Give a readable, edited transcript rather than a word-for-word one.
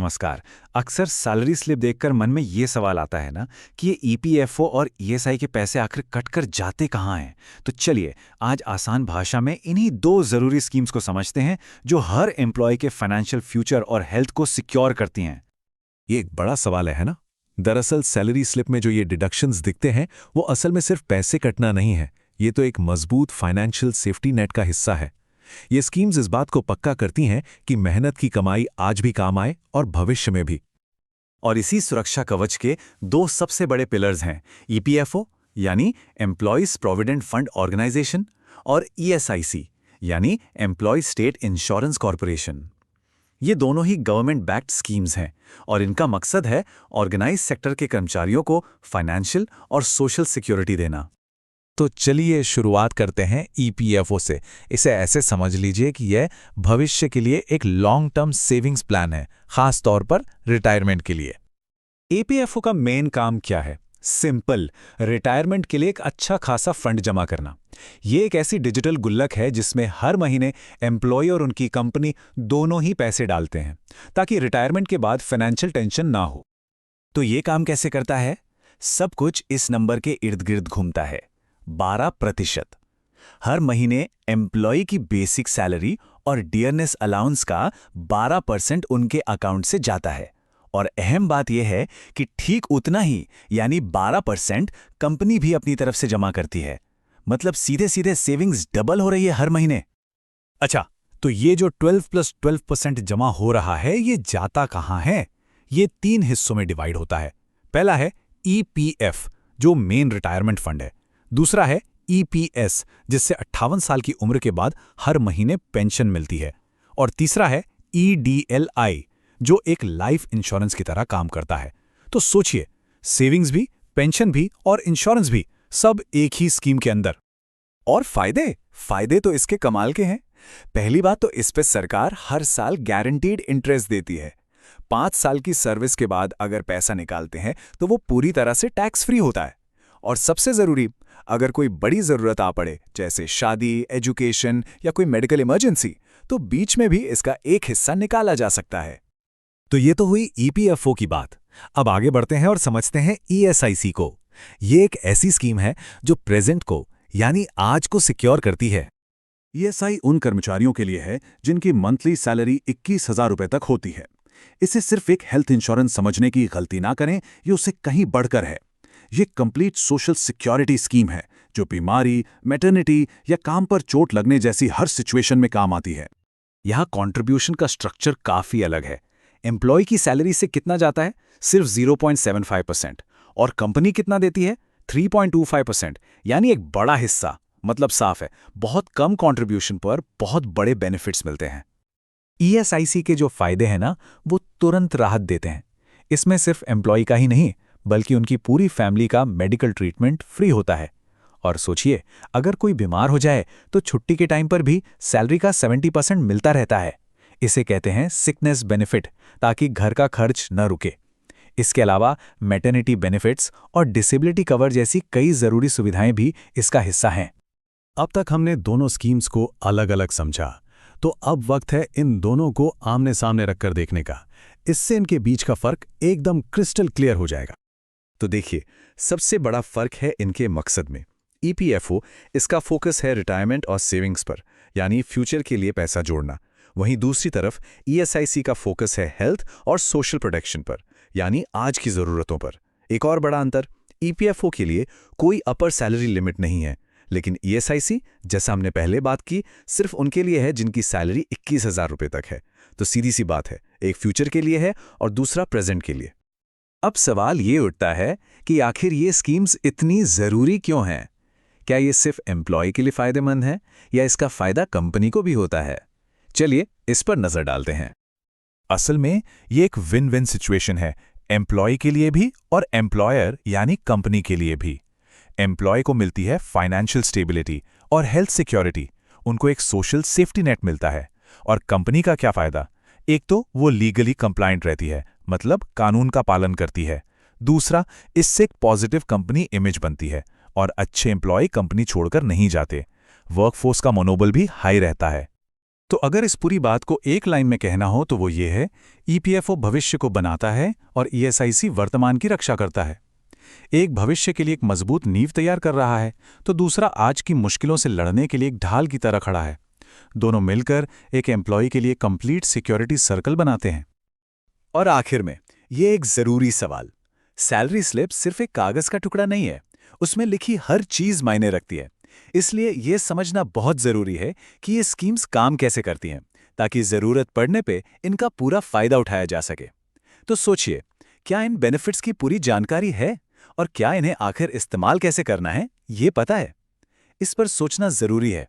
नमस्कार। अक्सर salary slip देखकर मन में ये सवाल आता है ना कि ये ईपीएफओ और ईएसआई के पैसे आखिर कटकर जाते कहाँ हैं। तो चलिए आज आसान भाषा में इन्हीं दो ज़रूरी स्कीम्स को समझते हैं जो हर एम्प्लॉय के फाइनेंशियल फ्यूचर और हेल्थ को सिक्योर करती हैं। ये एक बड़ा सवाल है ना। दरअसल सैलरी स्लिप में जो ये डिडक्शंस दिखते हैं वो असल में सिर्फ पैसे कटना नहीं है, ये तो एक मजबूत फाइनेंशियल सेफ्टी नेट का हिस्सा है। ये स्कीम्स इस बात को पक्का करती हैं कि मेहनत की कमाई आज भी काम आए और भविष्य में भी। और इसी सुरक्षा कवच के दो सबसे बड़े पिलर्स हैं, ईपीएफओ यानी एम्प्लॉयज प्रोविडेंट फंड ऑर्गेनाइजेशन और ईएसआईसी यानी एम्प्लॉय स्टेट इंश्योरेंस कॉर्पोरेशन। ये दोनों ही गवर्नमेंट बैक्ड स्कीम्स हैं और इनका मकसद है ऑर्गेनाइज सेक्टर के कर्मचारियों को फाइनेंशियल और सोशल सिक्योरिटी देना। तो चलिए शुरुआत करते हैं ईपीएफओ से। इसे ऐसे समझ लीजिए कि यह भविष्य के लिए एक लॉन्ग टर्म सेविंग्स प्लान है, खास तौर पर रिटायरमेंट के लिए। ईपीएफओ का मेन काम क्या है? सिंपल, रिटायरमेंट के लिए एक अच्छा खासा फंड जमा करना। ये एक ऐसी डिजिटल गुल्लक है जिसमें हर महीने एम्प्लॉय और उनकी कंपनी दोनों ही पैसे डालते हैं ताकि रिटायरमेंट के बाद फाइनेंशियल टेंशन ना हो। तो ये काम कैसे करता है? सब कुछ इस नंबर के इर्द गिर्द घूमता है, 12%। हर महीने एम्प्लॉय की बेसिक सैलरी और डियरनेस अलाउंस का 12% उनके अकाउंट से जाता है। और अहम बात यह है कि ठीक उतना ही यानी 12% कंपनी भी अपनी तरफ से जमा करती है। मतलब सीधे सीधे सेविंग्स डबल हो रही है हर महीने। अच्छा, तो ये जो 12+12% जमा हो रहा है ये जाता कहाँ है? ये 3 हिस्सों में डिवाइड होता है। पहला है ईपीएफ जो मेन रिटायरमेंट फंड है। दूसरा है ईपीएस जिससे 58 साल की उम्र के बाद हर महीने पेंशन मिलती है। और तीसरा है ईडीएलआई जो एक लाइफ इंश्योरेंस की तरह काम करता है। तो सोचिए, सेविंग्स भी, पेंशन भी और इंश्योरेंस भी सब एक ही स्कीम के अंदर। और फायदे तो इसके कमाल के हैं। पहली बात तो इस पे सरकार हर साल गारंटीड इंटरेस्ट देती है। 5 साल की सर्विस के बाद अगर पैसा निकालते हैं तो वो पूरी तरह से टैक्स फ्री होता है। और सबसे जरूरी, अगर कोई बड़ी जरूरत आ पड़े जैसे शादी, एजुकेशन या कोई मेडिकल इमरजेंसी, तो बीच में भी इसका एक हिस्सा निकाला जा सकता है। तो ये तो हुई ईपीएफओ की बात। अब आगे बढ़ते हैं और समझते हैं ईएसआईसी को। ये एक ऐसी स्कीम है जो प्रेजेंट को यानी आज को सिक्योर करती है। ईएसआई उन कर्मचारियों के लिए है जिनकी मंथली सैलरी 21,000 रुपए तक होती है। इसे सिर्फ एक हेल्थ इंश्योरेंस समझने की गलती ना करें, ये उससे कहीं बढ़कर है। ये कंप्लीट सोशल सिक्योरिटी स्कीम है जो बीमारी, मैटरनिटी या काम पर चोट लगने जैसी हर सिचुएशन में काम आती है। यहाँ कंट्रीब्यूशन का स्ट्रक्चर काफी अलग है। एम्प्लॉय की सैलरी से कितना जाता है? सिर्फ 0.75%। और कंपनी कितना देती है? 3.25%। यानी एक बड़ा हिस्सा। मतलब साफ है, बहुत कम कंट्रीब्यूशन पर बहुत बड़े बेनिफिट्स मिलते हैं। ईएसआईसी के जो फायदे हैं ना, वो तुरंत राहत देते हैं। इसमें सिर्फ एम्प्लॉय का ही नहीं बल्कि उनकी पूरी फैमिली का मेडिकल ट्रीटमेंट फ्री होता है। और सोचिए, अगर कोई बीमार हो जाए तो छुट्टी के टाइम पर भी सैलरी का 70% मिलता रहता है। इसे कहते हैं सिकनेस बेनिफिट, ताकि घर का खर्च न रुके। इसके अलावा मैटरनिटी बेनिफिट्स और डिसेबिलिटी कवर जैसी कई जरूरी सुविधाएं भी इसका हिस्सा हैं। अब तक हमने दोनों स्कीम्स को अलग अलग समझा, तो अब वक्त है इन दोनों को आमने सामने रखकर देखने का। इससे इनके बीच का फर्क एकदम क्रिस्टल क्लियर हो जाएगा। तो देखिए, सबसे बड़ा फर्क है इनके मकसद में। ईपीएफओ, इसका फोकस है रिटायरमेंट और सेविंग्स पर, यानी फ्यूचर के लिए पैसा जोड़ना। वहीं दूसरी तरफ ईएसआईसी का फोकस है हेल्थ और सोशल प्रोटेक्शन पर, यानी आज की ज़रूरतों पर। एक और बड़ा अंतर, ईपीएफओ के लिए कोई अपर सैलरी लिमिट नहीं है, लेकिन ईएसआईसी, जैसा हमने पहले बात की, सिर्फ उनके लिए है जिनकी सैलरी 21,000 रुपये तक है। तो सीधी सी बात है, एक फ्यूचर के लिए है और दूसरा प्रेजेंट के लिए। अब सवाल ये उठता है कि आखिर ये स्कीम्स इतनी ज़रूरी क्यों हैं? क्या ये सिर्फ एम्प्लॉय के लिए फ़ायदेमंद है या इसका फ़ायदा कंपनी को भी होता है? चलिए इस पर नज़र डालते हैं। असल में ये एक विन विन सिचुएशन है, एम्प्लॉय के लिए भी और एम्प्लॉयर यानी कंपनी के लिए भी। एम्प्लॉय को मिलती है फाइनेंशियल स्टेबिलिटी और हेल्थ सिक्योरिटी, उनको एक सोशल सेफ्टी नेट मिलता है। और कंपनी का क्या फ़ायदा? एक तो वो लीगली कंप्लायंट रहती है, मतलब कानून का पालन करती है। दूसरा, इससे एक पॉजिटिव कंपनी इमेज बनती है और अच्छे एम्प्लॉय कंपनी छोड़कर नहीं जाते। वर्कफोर्स का मनोबल भी हाई रहता है। तो अगर इस पूरी बात को एक लाइन में कहना हो तो वो ये है, ईपीएफओ भविष्य को बनाता है और ईएसआईसी वर्तमान की रक्षा करता है। एक भविष्य के लिए एक मजबूत नींव तैयार कर रहा है, तो दूसरा आज की मुश्किलों से लड़ने के लिए एक ढाल की तरह खड़ा है। दोनों मिलकर एक एम्प्लॉय के लिए कंप्लीट सिक्योरिटी सर्कल बनाते हैं। और आखिर में ये एक जरूरी सवाल, सैलरी स्लिप सिर्फ एक कागज का टुकड़ा नहीं है, उसमें लिखी हर चीज मायने रखती है। इसलिए यह समझना बहुत जरूरी है कि ये स्कीम्स काम कैसे करती हैं, ताकि जरूरत पड़ने पे इनका पूरा फायदा उठाया जा सके। तो सोचिए, क्या इन बेनिफिट्स की पूरी जानकारी है और क्या इन्हें आखिर इस्तेमाल कैसे करना है, ये पता है? इस पर सोचना जरूरी है,